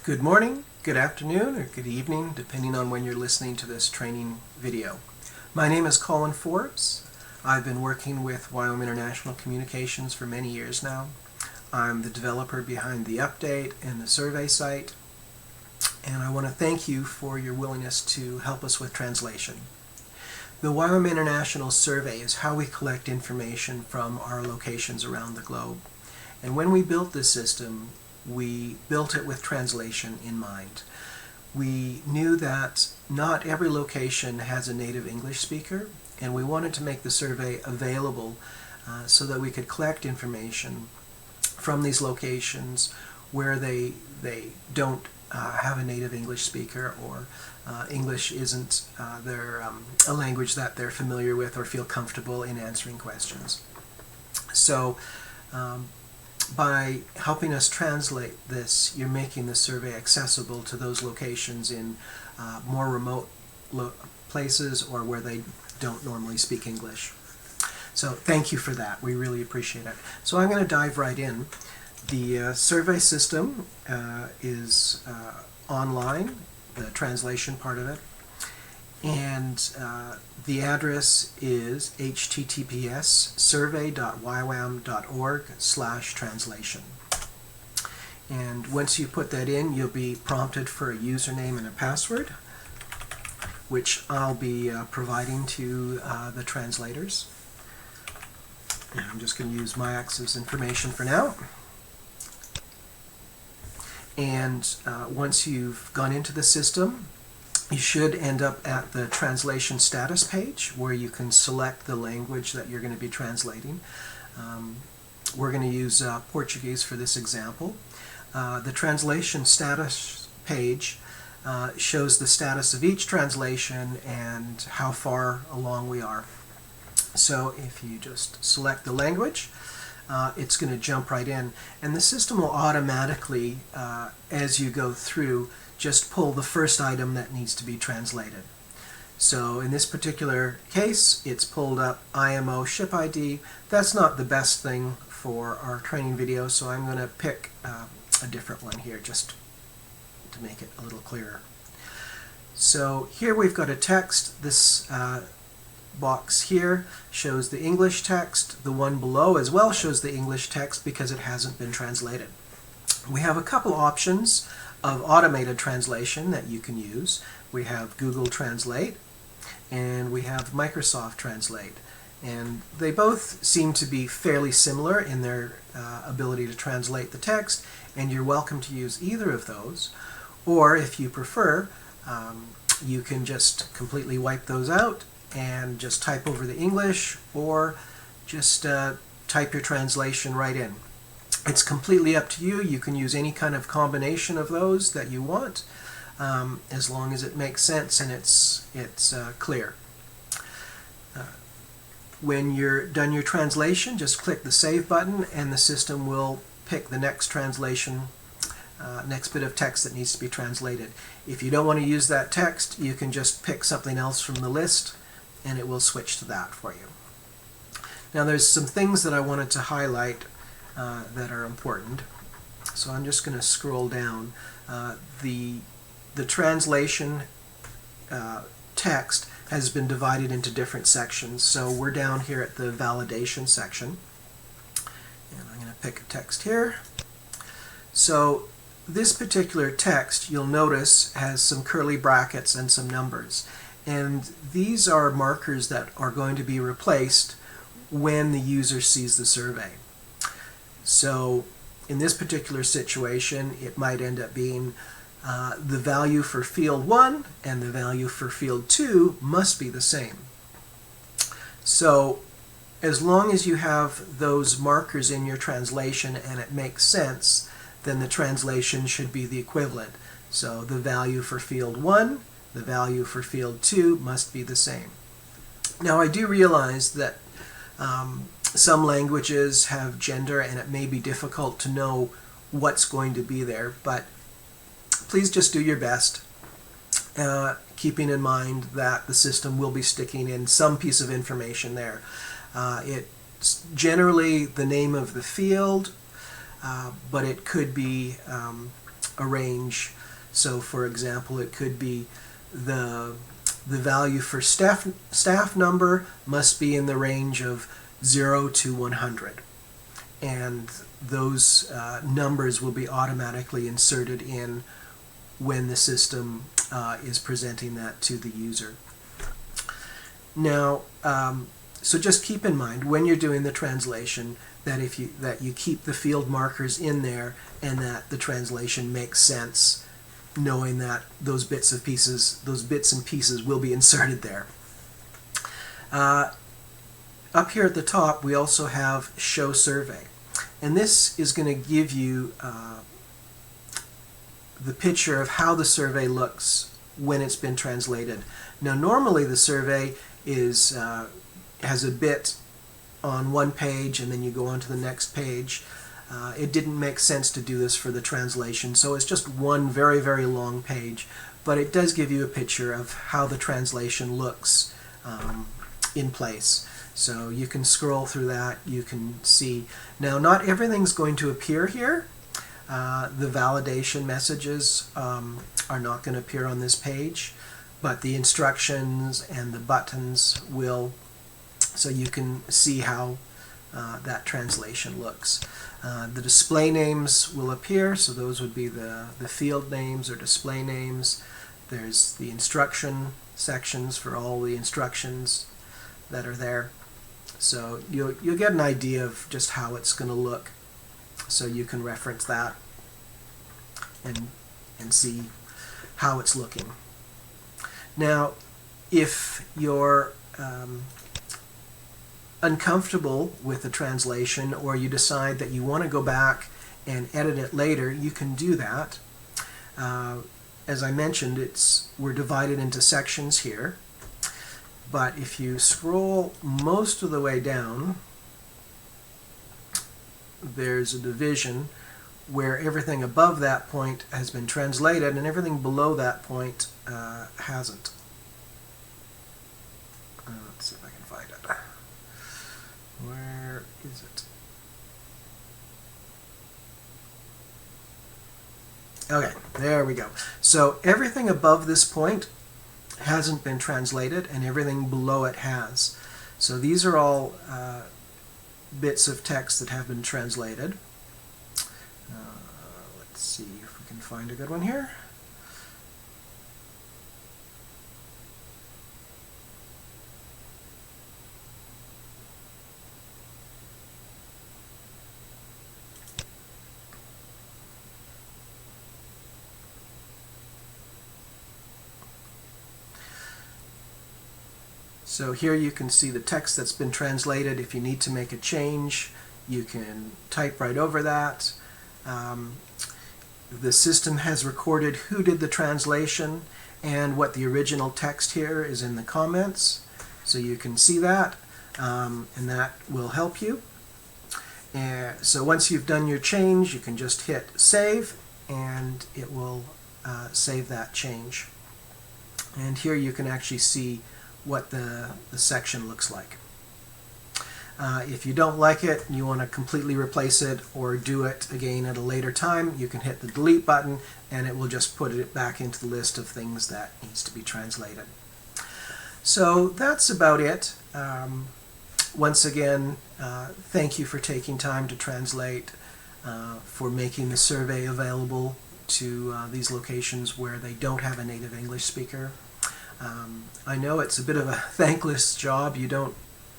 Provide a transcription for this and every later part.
Good morning, good afternoon, or good evening, depending on when you're listening to this training video. My name is Colin Forbes. I've been working with YWAM International Communications for many years now. I'm the developer behind the update and the survey site, and I want to thank you for your willingness to help us with translation. The YWAM International Survey is how we collect information from our locations around the globe. And when we built this system, we built it with translation in mind. We knew that not every location has a native English speaker, and we wanted to make the survey available so that we could collect information from these locations where they don't have a native English speaker, or English isn't a language that they're familiar with or feel comfortable in answering questions. So by helping us translate this, you're making the survey accessible to those locations in more remote places or where they don't normally speak English. So thank you for that. We really appreciate it. So I'm going to dive right in. The survey system is online, the translation part of it, and the address is https://survey.ywam.org/translation. And once you put that in, you'll be prompted for a username and a password, which I'll be providing to the translators. And I'm just going to use my access information for now. And once you've gone into the system, you should end up at the translation status page where you can select the language that you're going to be translating. We're going to use Portuguese for this example. The translation status page shows the status of each translation and how far along we are. So if you just select the language, it's going to jump right in, and the system will automatically, as you go through, just pull the first item that needs to be translated. So in this particular case, it's pulled up IMO ship ID. That's not the best thing for our training video, so I'm going to pick a different one here just to make it a little clearer. So here we've got a text. This box here shows the English text. The one below as well shows the English text because it hasn't been translated. We have a couple options of automated translation that you can use. We have Google Translate and we have Microsoft Translate, and they both seem to be fairly similar in their ability to translate the text, and you're welcome to use either of those. Or if you prefer, you can just completely wipe those out and just type over the English, or just type your translation right in. It's completely up to you. You can use any kind of combination of those that you want, as long as it makes sense and it's clear. When you're done your translation, just click the Save button and the system will pick the next translation, next bit of text that needs to be translated. If you don't want to use that text, you can just pick something else from the list and it will switch to that for you. Now there's some things that I wanted to highlight that are important. So I'm just going to scroll down. The translation text has been divided into different sections. So we're down here at the validation section. And I'm going to pick a text here. So this particular text, you'll notice, has some curly brackets and some numbers. And these are markers that are going to be replaced when the user sees the survey. So in this particular situation, it might end up being the value for field 1 and the value for field 2 must be the same. So as long as you have those markers in your translation and it makes sense, then the translation should be the equivalent. So the value for field 1, the value for field 2 must be the same. Now I do realize that some languages have gender and it may be difficult to know what's going to be there, but please just do your best, keeping in mind that the system will be sticking in some piece of information there. It's generally the name of the field, but it could be a range. So for example, it could be the value for staff number must be in the range of 0 to 100. And those numbers will be automatically inserted in when the system is presenting that to the user. Now, so just keep in mind when you're doing the translation that you keep the field markers in there and that the translation makes sense, knowing that those bits and pieces will be inserted there. Up here at the top, we also have Show Survey, and this is going to give you the picture of how the survey looks when it's been translated. Now, normally the survey has a bit on one page and then you go on to the next page. It didn't make sense to do this for the translation, so it's just one very, very long page, but it does give you a picture of how the translation looks in place. So you can scroll through that, you can see. Now, not everything's going to appear here. The validation messages are not going to appear on this page, but the instructions and the buttons will, so you can see how that translation looks. The display names will appear, so those would be the field names or display names. There's the instruction sections for all the instructions that are there. So you'll get an idea of just how it's going to look, so you can reference that and see how it's looking. Now, if you're uncomfortable with the translation, or you decide that you want to go back and edit it later, you can do that. As I mentioned, we're divided into sections here, but if you scroll most of the way down, there's a division where everything above that point has been translated and everything below that point hasn't. Let's see if I can find it. Where is it? Okay, there we go. So everything above this point hasn't been translated and everything below it has. So these are all bits of text that have been translated. Let's see if we can find a good one here. So here you can see the text that's been translated. If you need to make a change, you can type right over that. The system has recorded who did the translation and what the original text here is in the comments. So you can see that, and that will help you. So once you've done your change, you can just hit save, and it will save that change. And here you can actually see what the section looks like. If you don't like it, you want to completely replace it or do it again at a later time, you can hit the delete button and it will just put it back into the list of things that needs to be translated. So that's about it. Once again, thank you for taking time to translate, for making the survey available to these locations where they don't have a native English speaker. I know it's a bit of a thankless job. You don't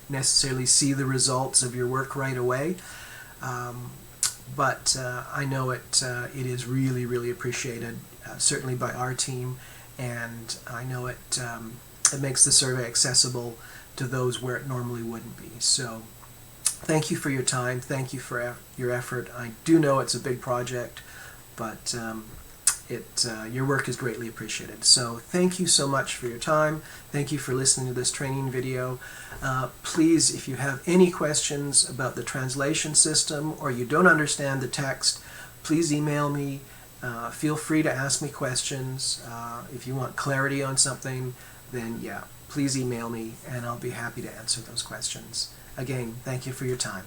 necessarily see the results of your work right away, but I know it is really, really appreciated, certainly by our team, and I know it makes the survey accessible to those where it normally wouldn't be. So thank you for your time, thank you for your effort. I do know it's a big project, but your work is greatly appreciated. So thank you so much for your time. Thank you for listening to this training video. Please, if you have any questions about the translation system or you don't understand the text, please email me. Feel free to ask me questions. If you want clarity on something, then yeah, please email me and I'll be happy to answer those questions. Again, thank you for your time.